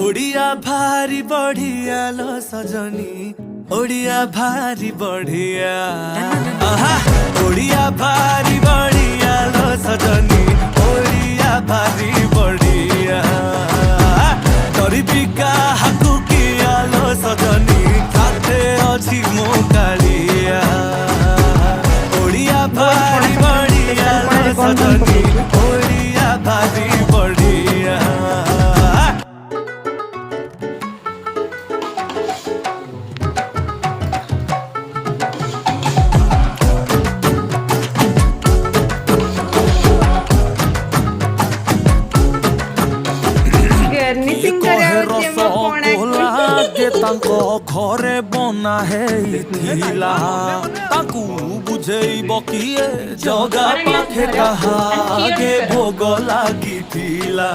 ओडिया भारी बढ़िया लो सजनी ओडिया भारी बढ़िया ओडिया भारी बढ़िया लो सजनी ओडिया भारी बढ़िया गरीबिका हाकु किया लो सजनी साथे अछि मो कालिया ओडिया भारी बढ़िया लो सजनी ओडिया भारी बढ़िया घरे बना है थिला ताकू बुझेइब किए जगा पाखे कहा के भोग लागी थिला।